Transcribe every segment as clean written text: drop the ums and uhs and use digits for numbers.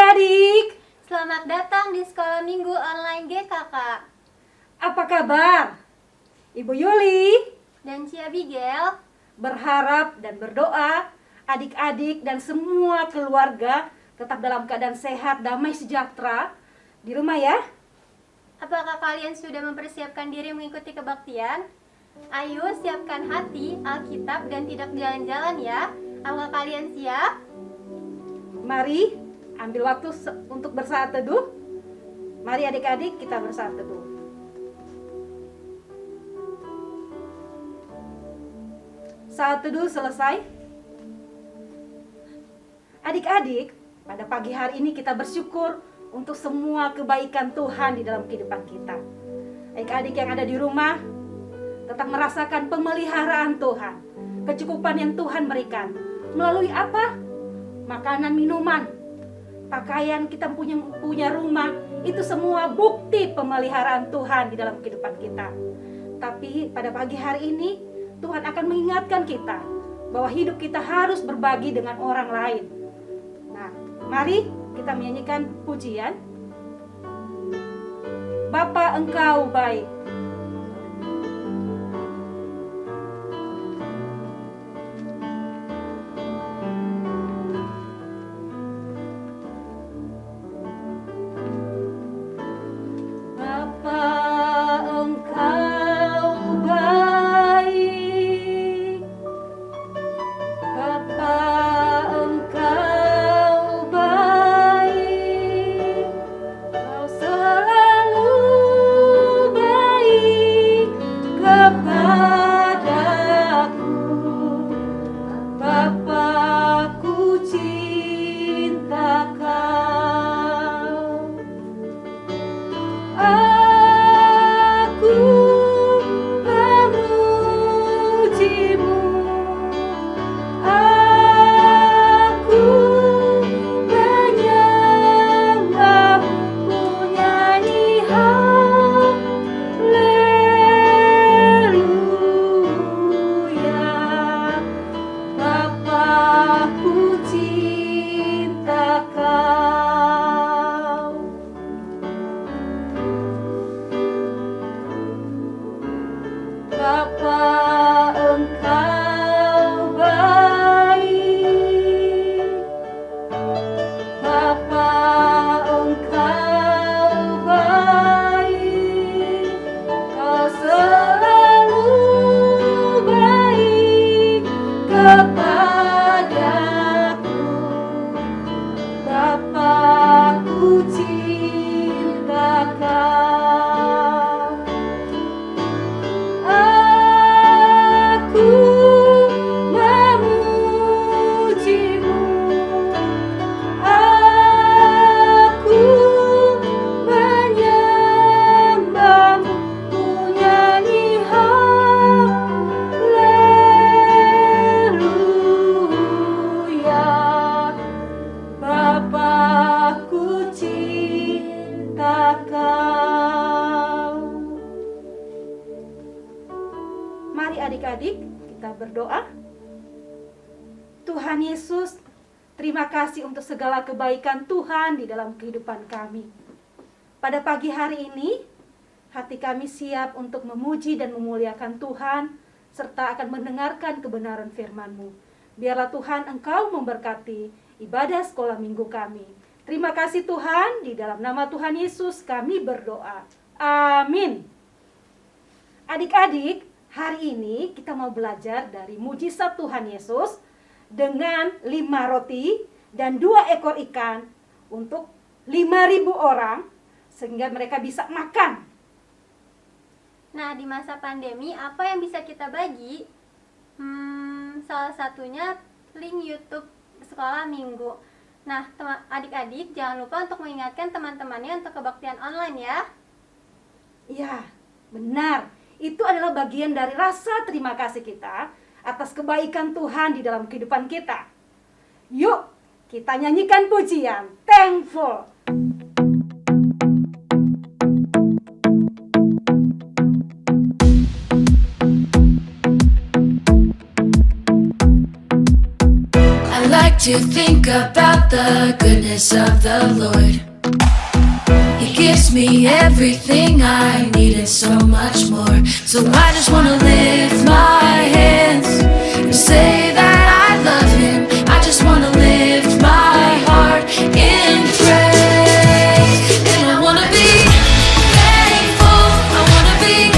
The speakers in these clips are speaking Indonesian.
Adik-adik, Selamat datang di Sekolah Minggu Online GKK. apa kabar? Ibu Yuli Dan Ci Abigail, berharap dan berdoa adik-adik dan semua keluarga tetap dalam keadaan sehat, damai, sejahtera di rumah ya. apakah kalian sudah mempersiapkan diri mengikuti kebaktian? Ayo siapkan hati, Alkitab, dan tidak jalan-jalan ya. Apakah kalian siap? Mari ambil waktu untuk bersaat teduh. Mari adik-adik kita bersaat teduh. Saat teduh selesai. Adik-adik, pada pagi hari ini kita bersyukur untuk semua kebaikan Tuhan di dalam kehidupan kita. Adik-adik yang ada di rumah tetap merasakan pemeliharaan Tuhan, kecukupan yang Tuhan berikan. Melalui apa? Makanan, minuman, pakaian, kita punya rumah, itu semua bukti pemeliharaan Tuhan di dalam kehidupan kita. Tapi pada pagi hari ini Tuhan akan mengingatkan kita bahwa hidup kita harus berbagi dengan orang lain. Nah, mari kita menyanyikan pujian. Bapa, Engkau baik. Mari adik-adik kita berdoa. Tuhan Yesus, terima kasih untuk segala kebaikan Tuhan di dalam kehidupan kami. Pada pagi hari ini, hati kami siap untuk memuji dan memuliakan Tuhan, serta akan mendengarkan kebenaran firman-Mu. Biarlah Tuhan Engkau memberkati ibadah sekolah minggu kami. Terima kasih Tuhan, di dalam nama Tuhan Yesus kami berdoa. Amin. Adik-adik, hari ini kita mau belajar dari mujizat Tuhan Yesus dengan 5 roti dan 2 ekor ikan untuk 5.000 orang sehingga mereka bisa makan. Nah, di masa pandemi, apa yang bisa kita bagi? Salah satunya link YouTube Sekolah Minggu. Nah, adik-adik jangan lupa untuk mengingatkan teman-temannya untuk kebaktian online ya. Ya, benar. Itu adalah bagian dari rasa terima kasih kita atas kebaikan Tuhan di dalam kehidupan kita. Yuk, kita nyanyikan pujian Thankful. to think about the goodness of the Lord. He gives me everything I need and so much more. So I just wanna lift my hands and say that I love Him. I just wanna lift my heart in praise. And I wanna be thankful, I wanna be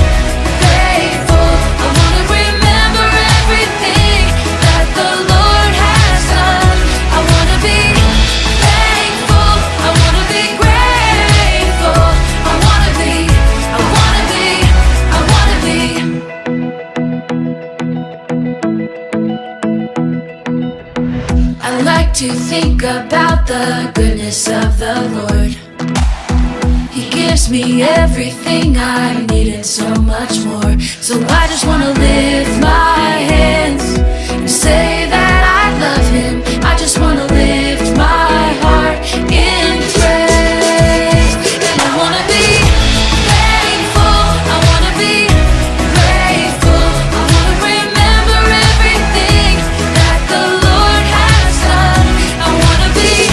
grateful, I wanna remember everything that the Lord has done. I wanna be thankful, I wanna be grateful, I wanna be, I wanna be, I wanna be. I like to think about the goodness of the Lord. He gives me everything I need and so much more. So I just wanna lift my hands and say that I love Him. I just wanna lift my heart in praise. And I wanna be thankful, I wanna be grateful, I wanna remember everything that the Lord has done. I wanna be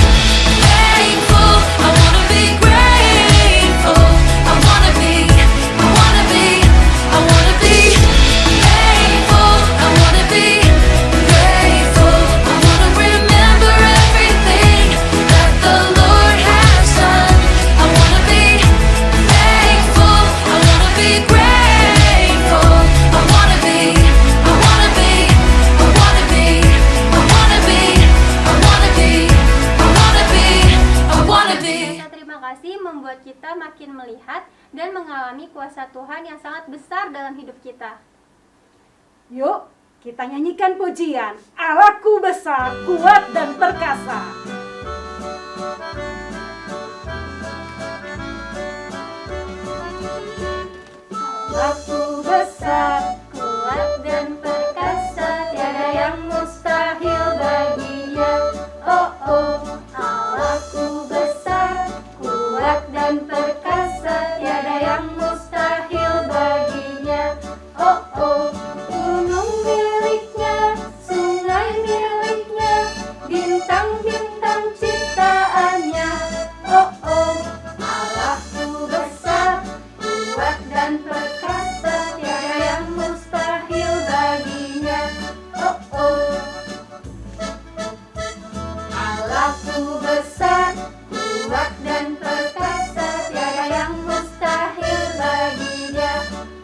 thankful, I wanna be grateful, I wanna be, I wanna be, I wanna be thankful, I wanna be grateful, I wanna remember everything that the Lord has done. I wanna be thankful, I wanna be grateful, I wanna be, I wanna be, I wanna be, I wanna be, I wanna be, I wanna be, I wanna be. Rasa terima kasih membuat kita makin melihat dan mengalami kuasa Tuhan yang sangat besar dalam hidup kita. Yuk, kita nyanyikan pujian. Allahku besar, kuat dan perkasa. Allahku besar, Kuat dan perkasa, tiada yang mustahil baginya. Oh oh, Allahku besar, kuat dan perkasa, tiada yang mustahil baginya. Oh oh, gunung miliknya, sungai miliknya, bintang-bintang ciptaannya. Oh oh, Allahku besar, kuat dan perkasa, tiada yang mustahil baginya. Oh oh, Allahku besar, kuat dan perkasa, tiada yang mustahil baginya.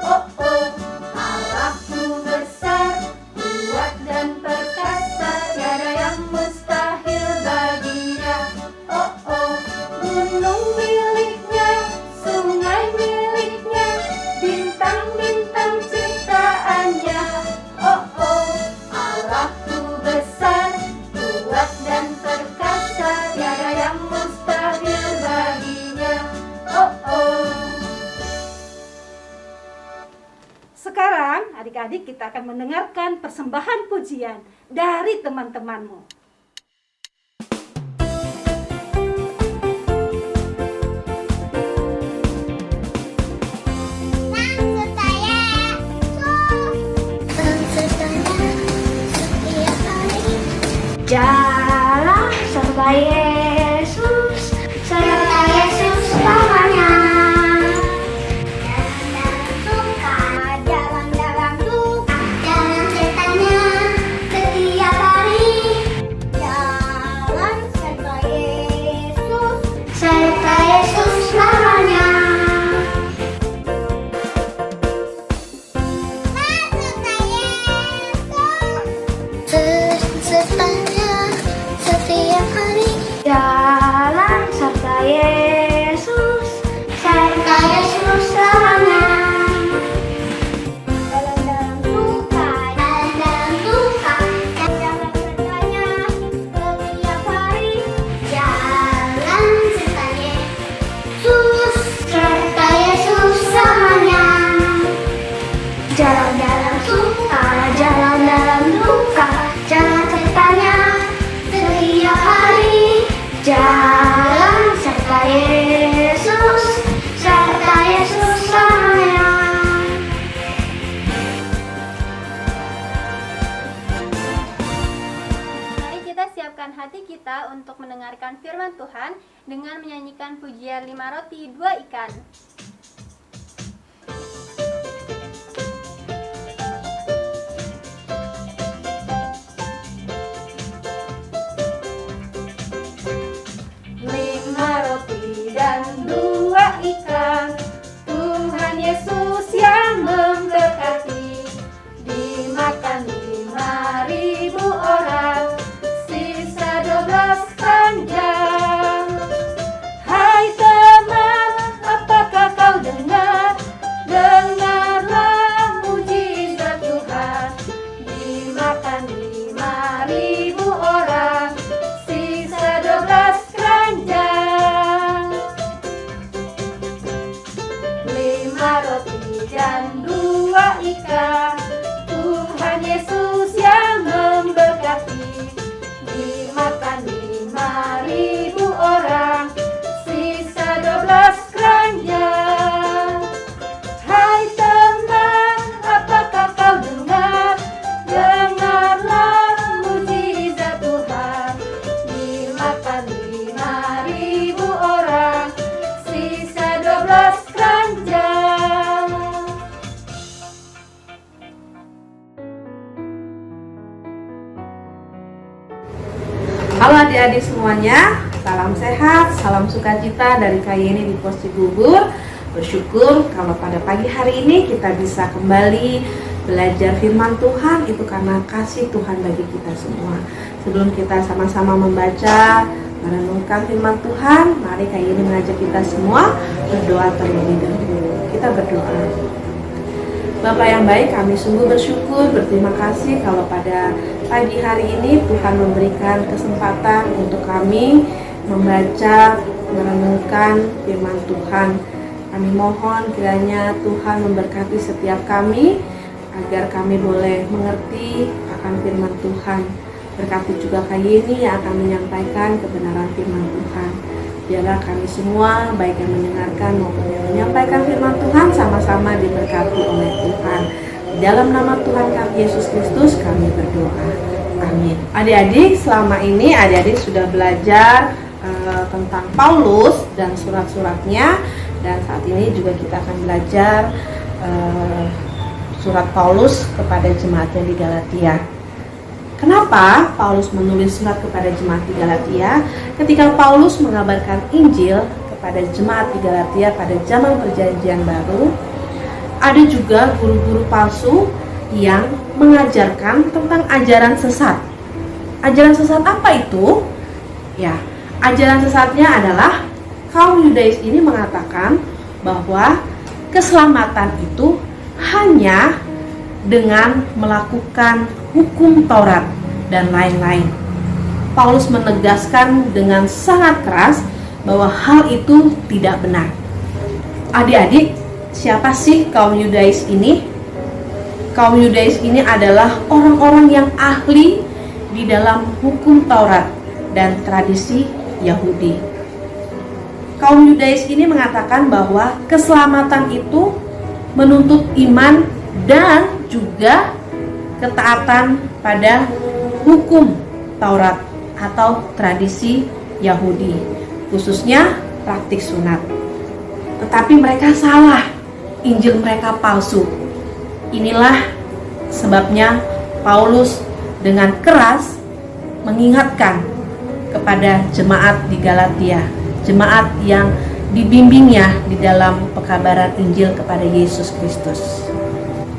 Oh oh, Allahku besar, kuat dan perkasa, tiada yang mustahil baginya. Oh oh, gunung miliknya, sungai miliknya, bintang-bintang ciptaannya. Oh oh, Allahku besar, kuat dan perkasa, tiada yang mustahil baginya. Oh oh. Sekarang adik-adik kita akan mendengarkan persembahan pujian dari teman-temanmu. Jalan serta Yesus, serta Yesus selamanya. Jalan dalam duka, jalan setannya setiap hari. mendengarkan firman Tuhan dengan menyanyikan pujian 5 roti 2 ikan. Lima roti dan 2 ikan, Tuhan Yesus yang memberkati. Dimakan 5.000 orang, sisa 12 keranjang. Hai teman, apakah kau dengar? Dengarlah mujizat Tuhan. Dimakan 5.000 orang, sisa 12 keranjang. 5 roti dan 2 ikan, Tuhan Yesus yang memberkati. Dimakan 5.000 orang, sisa 12 keranjang. Hai teman, apakah kau dengar? Dengarlah mujizat Tuhan. Dimakan 5.000 orang, sisa 12 keranjang. Halo adik-adik semuanya, salam sehat, salam sukacita dari Kak Yeni di Pos Cibubur. Bersyukur kalau pada pagi hari ini kita bisa kembali belajar firman Tuhan, itu karena kasih Tuhan bagi kita semua. Sebelum kita sama-sama membaca, merenungkan firman Tuhan, mari Kak Yeni mengajak kita semua berdoa terlebih dahulu. Kita berdoa. Bapak yang baik, kami sungguh bersyukur, berterima kasih kalau pada pagi hari ini Tuhan memberikan kesempatan untuk kami membaca, merenungkan firman Tuhan. Kami mohon kiranya Tuhan memberkati setiap kami agar kami boleh mengerti akan firman Tuhan. Berkati juga Kak Yeni yang akan menyampaikan kebenaran firman Tuhan. Biarlah kami semua, baik yang mendengarkan maupun yang menyampaikan firman Tuhan, sama-sama diberkati oleh Tuhan. Di dalam nama Tuhan kami Yesus Kristus kami berdoa. Amin. Adik-adik, selama ini adik-adik sudah belajar tentang Paulus dan surat-suratnya. Dan saat ini juga kita akan belajar surat Paulus kepada jemaatnya di Galatia. Kenapa Paulus menulis surat kepada jemaat di Galatia? Ketika Paulus mengabarkan Injil kepada jemaat di Galatia pada zaman Perjanjian Baru, ada juga guru-guru palsu yang mengajarkan tentang ajaran sesat. Ajaran sesat apa itu? Ya, ajaran sesatnya adalah kaum Yudais ini mengatakan bahwa keselamatan itu hanya dengan melakukan hukum Taurat dan lain-lain. Paulus menegaskan dengan sangat keras bahwa hal itu tidak benar. Adik-adik, siapa sih kaum Yudais ini? Kaum Yudais ini adalah orang-orang yang ahli di dalam hukum Taurat dan tradisi Yahudi. Kaum Yudais ini mengatakan bahwa keselamatan itu menuntut iman dan juga ketaatan pada hukum Taurat atau tradisi Yahudi, khususnya praktik sunat. Tetapi mereka salah, Injil mereka palsu. Inilah sebabnya Paulus dengan keras mengingatkan kepada jemaat di Galatia, jemaat yang dibimbingnya di dalam pekabaran Injil kepada Yesus Kristus.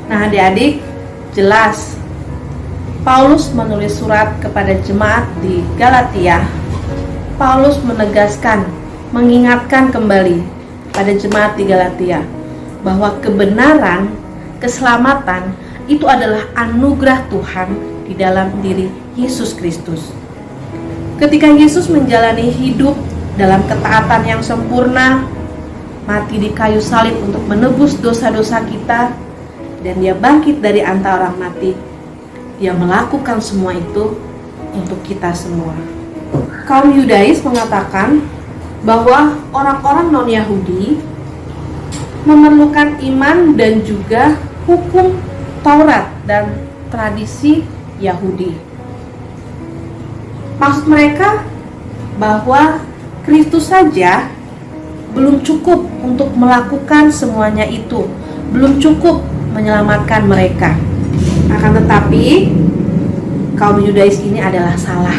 Nah adik-adik, jelas Paulus menulis surat kepada jemaat di Galatia. Paulus menegaskan, mengingatkan kembali pada jemaat di Galatia bahwa kebenaran, keselamatan itu adalah anugerah Tuhan di dalam diri Yesus Kristus. Ketika Yesus menjalani hidup dalam ketaatan yang sempurna, mati di kayu salib untuk menebus dosa-dosa kita, dan dia bangkit dari antara orang mati, dia melakukan semua itu untuk kita semua. Kaum Yudais mengatakan bahwa orang-orang non-Yahudi memerlukan iman dan juga hukum Taurat dan tradisi Yahudi. Maksud mereka bahwa Kristus saja belum cukup untuk melakukan semuanya itu, belum cukup menyelamatkan mereka. Akan tetapi kaum Yudais ini adalah salah.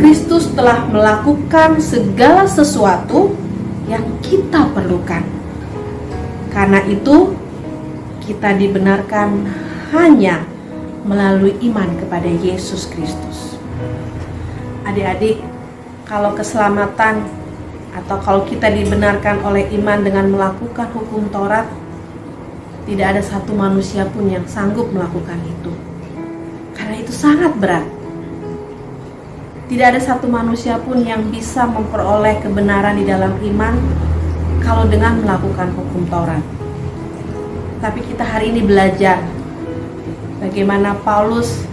Kristus telah melakukan segala sesuatu yang kita perlukan. Karena itu kita dibenarkan hanya melalui iman kepada Yesus Kristus. Adik-adik, kalau keselamatan atau kalau kita dibenarkan oleh iman dengan melakukan hukum Taurat, tidak ada satu manusia pun yang sanggup melakukan itu. Karena itu sangat berat. Tidak ada satu manusia pun yang bisa memperoleh kebenaran di dalam iman kalau dengan melakukan hukum Taurat. Tapi kita hari ini belajar bagaimana Paulus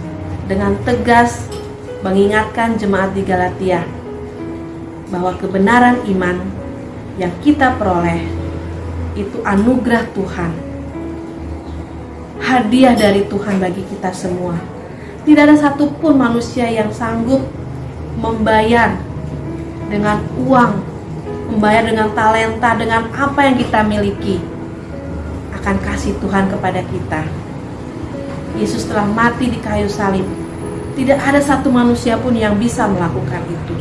dengan tegas mengingatkan jemaat di Galatia bahwa kebenaran iman yang kita peroleh itu anugerah Tuhan, hadiah dari Tuhan bagi kita semua. Tidak ada satupun manusia yang sanggup membayar dengan uang, membayar dengan talenta, dengan apa yang kita miliki akan kasih Tuhan kepada kita. Yesus telah mati di kayu salib. Tidak ada satu manusia pun yang bisa melakukan itu.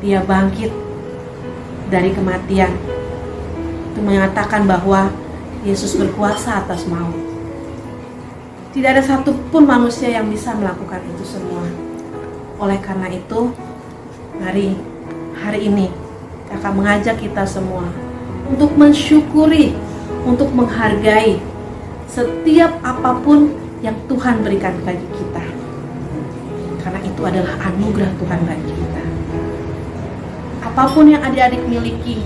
Dia bangkit dari kematian. Itu mengatakan bahwa Yesus berkuasa atas maut. Tidak ada satupun manusia yang bisa melakukan itu semua. Oleh karena itu, mari hari ini Kakak mengajak kita semua untuk mensyukuri, untuk menghargai setiap apapun yang Tuhan berikan bagi kita. Karena itu adalah anugerah Tuhan bagi kita. Apapun yang adik-adik miliki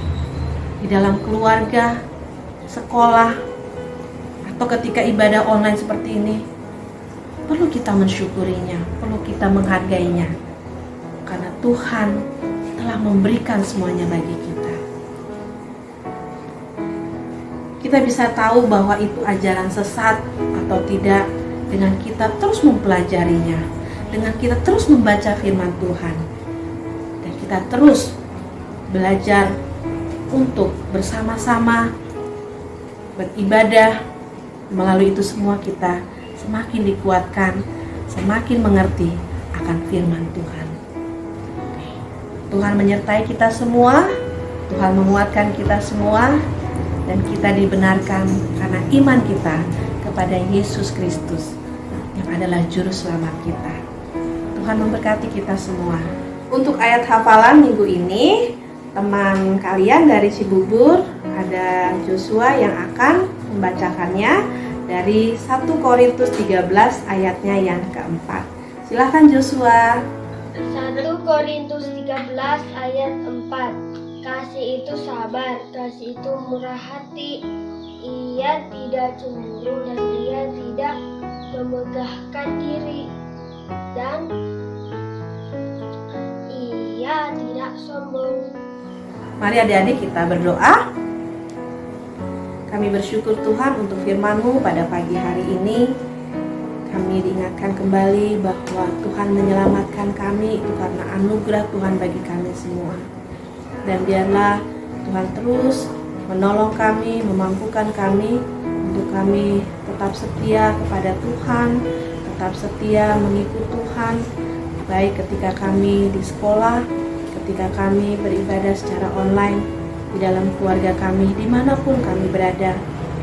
di dalam keluarga, sekolah, atau ketika ibadah online seperti ini, perlu kita mensyukurinya, perlu kita menghargainya. Karena Tuhan telah memberikan semuanya bagi kita. Kita bisa tahu bahwa itu ajaran sesat atau tidak dengan kita terus mempelajarinya, dengan kita terus membaca firman Tuhan, dan kita terus belajar untuk bersama-sama beribadah. Melalui itu semua kita semakin dikuatkan, semakin mengerti akan firman Tuhan. Tuhan menyertai kita semua, Tuhan menguatkan kita semua, dan kita dibenarkan karena iman kita kepada Yesus Kristus yang adalah juru selamat kita. Tuhan memberkati kita semua. Untuk ayat hafalan minggu ini, teman kalian dari Cibubur ada Joshua yang akan membacakannya dari 1 Korintus 13 ayatnya yang keempat. Silakan Joshua. 1 Korintus 13 ayat 4. Kasih itu sabar, kasih itu murah hati. Ia tidak cemburu dan ia tidak memegahkan diri. Dan ia tidak sombong. Mari adik-adik kita berdoa. Kami bersyukur Tuhan untuk firman-Mu pada pagi hari ini. Kami diingatkan kembali bahwa Tuhan menyelamatkan kami itu karena anugerah Tuhan bagi kami semua. Dan biarlah Tuhan terus menolong kami, memampukan kami untuk kami tetap setia kepada Tuhan, tetap setia mengikut Tuhan, baik ketika kami di sekolah, ketika kami beribadah secara online, di dalam keluarga kami, dimanapun kami berada.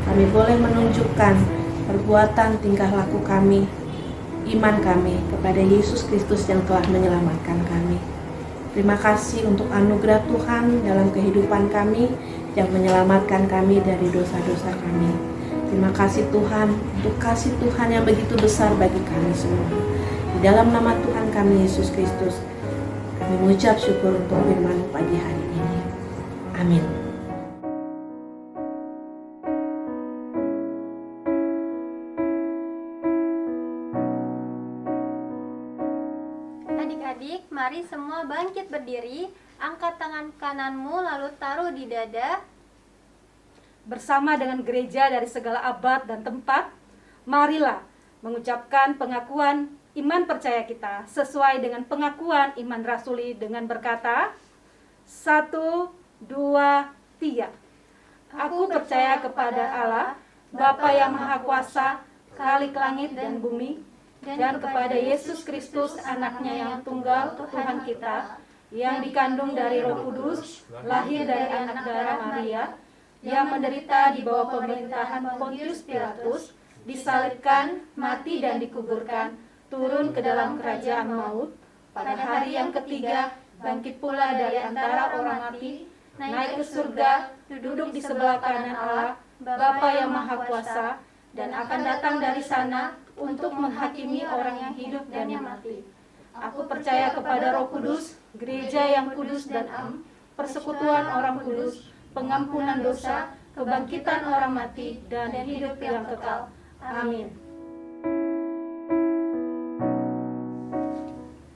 Kami boleh menunjukkan perbuatan tingkah laku kami, iman kami kepada Yesus Kristus yang telah menyelamatkan kami. Terima kasih untuk anugerah Tuhan dalam kehidupan kami yang menyelamatkan kami dari dosa-dosa kami. Terima kasih Tuhan untuk kasih Tuhan yang begitu besar bagi kami semua. Di dalam nama Tuhan kami Yesus Kristus, kami mengucap syukur untuk firman pagi hari ini. Amin. Adik-adik, mari semua bangkit berdiri, angkat tangan kananmu lalu taruh di dada. Bersama dengan gereja dari segala abad dan tempat, marilah mengucapkan pengakuan iman percaya kita sesuai dengan pengakuan iman rasuli dengan berkata, 1, 2, 3. Aku percaya kepada Allah, Bapa yang Maha Kuasa, Khalik langit dan bumi, dan kepada Yesus Kristus, anaknya yang tunggal, Tuhan kita, yang dikandung dari Roh Kudus, lahir dari anak darah Maria, yang menderita di bawah pemerintahan Pontius Pilatus, disalibkan, mati dan dikuburkan, turun ke dalam kerajaan maut, pada hari yang ketiga, bangkit pula dari antara orang mati, naik ke surga, duduk di sebelah kanan Allah, Bapa yang Maha Kuasa, dan akan datang dari sana untuk menghakimi orang yang hidup dan yang mati. Aku percaya kepada Roh Kudus, gereja yang kudus dan am, persekutuan orang kudus, pengampunan dosa, kebangkitan orang mati, dan hidup yang kekal. Amin.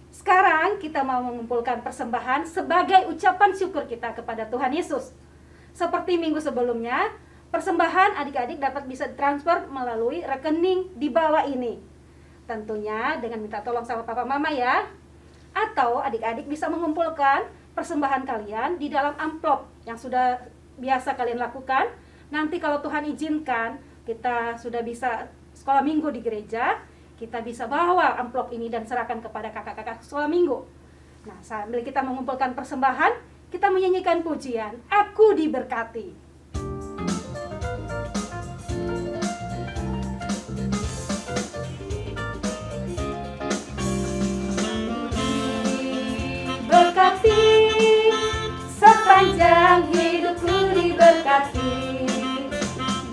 Sekarang kita mau mengumpulkan persembahan sebagai ucapan syukur kita kepada Tuhan Yesus. Seperti minggu sebelumnya, persembahan adik-adik dapat bisa ditransfer melalui rekening di bawah ini. Tentunya dengan minta tolong sama papa mama ya. Atau adik-adik bisa mengumpulkan persembahan kalian di dalam amplop yang sudah biasa kalian lakukan. Nanti kalau Tuhan izinkan, kita sudah bisa sekolah minggu di gereja, kita bisa bawa amplop ini dan serahkan kepada kakak-kakak sekolah minggu. Nah, sambil kita mengumpulkan persembahan, kita menyanyikan pujian, Aku Diberkati. Berkati, sepanjang hidupku diberkati.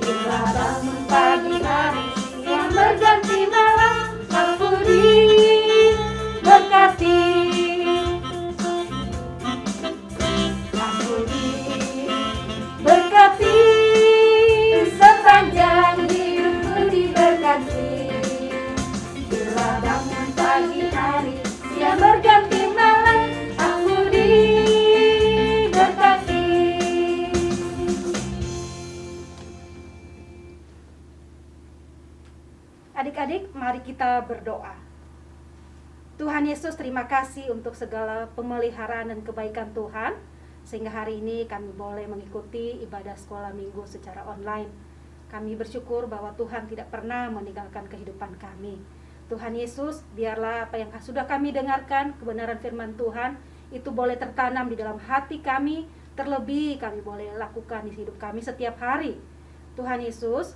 Bila bangun pagi hari yang berganti malam, aku diberkati. Aku diberkati, sepanjang hidupku diberkati. Bila bangun pagi hari yang berganti malam, aku diberkati. Adik-adik, mari kita berdoa. Tuhan Yesus, terima kasih untuk segala pemeliharaan dan kebaikan Tuhan, sehingga hari ini kami boleh mengikuti ibadah sekolah minggu secara online. Kami bersyukur bahwa Tuhan tidak pernah meninggalkan kehidupan kami. Tuhan Yesus, biarlah apa yang sudah kami dengarkan, kebenaran firman Tuhan, itu boleh tertanam di dalam hati kami, terlebih kami boleh lakukan di hidup kami setiap hari. Tuhan Yesus,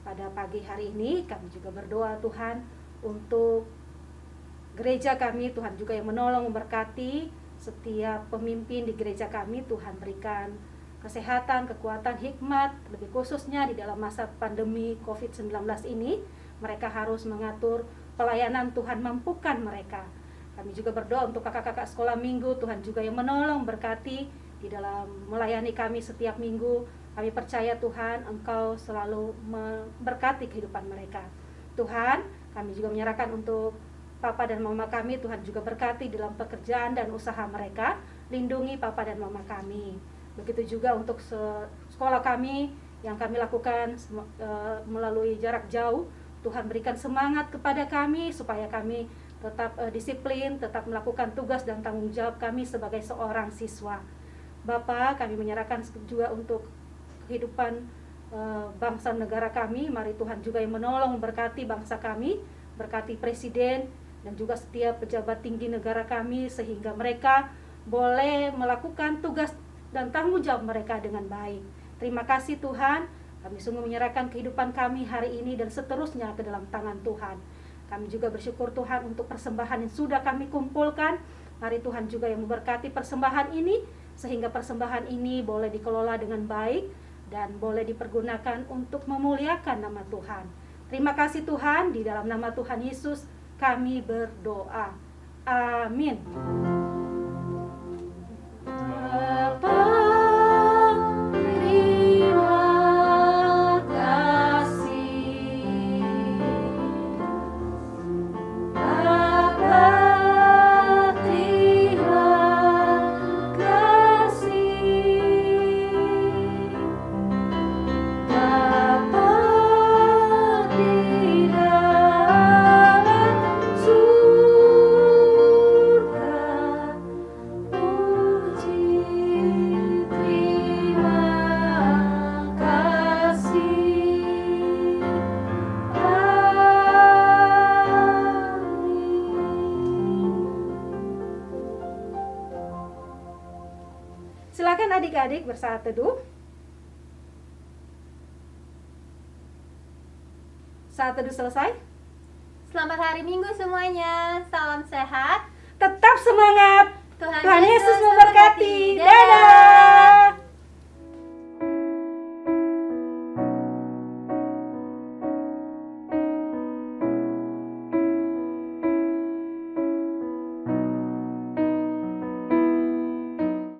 pada pagi hari ini kami juga berdoa Tuhan untuk gereja kami, Tuhan juga yang menolong memberkati setiap pemimpin di gereja kami. Tuhan berikan kesehatan, kekuatan, hikmat, lebih khususnya di dalam masa pandemi COVID-19 ini. Mereka harus mengatur pelayanan, Tuhan mampukan mereka. Kami juga berdoa untuk kakak-kakak sekolah minggu, Tuhan juga yang menolong berkati di dalam melayani kami setiap minggu. Kami percaya Tuhan, Engkau selalu memberkati kehidupan mereka. Tuhan, kami juga menyerahkan untuk Papa dan Mama kami, Tuhan juga berkati dalam pekerjaan dan usaha mereka. Lindungi Papa dan Mama kami. Begitu juga untuk sekolah kami yang kami lakukan melalui jarak jauh. Tuhan berikan semangat kepada kami supaya kami tetap disiplin, tetap melakukan tugas dan tanggung jawab kami sebagai seorang siswa. Bapa, kami menyerahkan juga untuk kehidupan bangsa negara kami. Mari Tuhan juga yang menolong memberkati bangsa kami, berkati presiden dan juga setiap pejabat tinggi negara kami, sehingga mereka boleh melakukan tugas dan tanggung jawab mereka dengan baik. Terima kasih Tuhan, kami sungguh menyerahkan kehidupan kami hari ini dan seterusnya ke dalam tangan Tuhan. Kami juga bersyukur Tuhan untuk persembahan yang sudah kami kumpulkan. Mari Tuhan juga yang memberkati persembahan ini, sehingga persembahan ini boleh dikelola dengan baik dan boleh dipergunakan untuk memuliakan nama Tuhan. Terima kasih Tuhan, di dalam nama Tuhan Yesus kami berdoa. Amin. Bapa, terima kasih. Bapa, terima kasih. Bapa di dalam surga. Silakan adik-adik bersaat teduh. Saat teduh selesai. Selamat hari Minggu semuanya. Salam sehat. Tetap semangat. Tuhan Tuhan Yesus Yesus memberkati. memberkati. Dadah.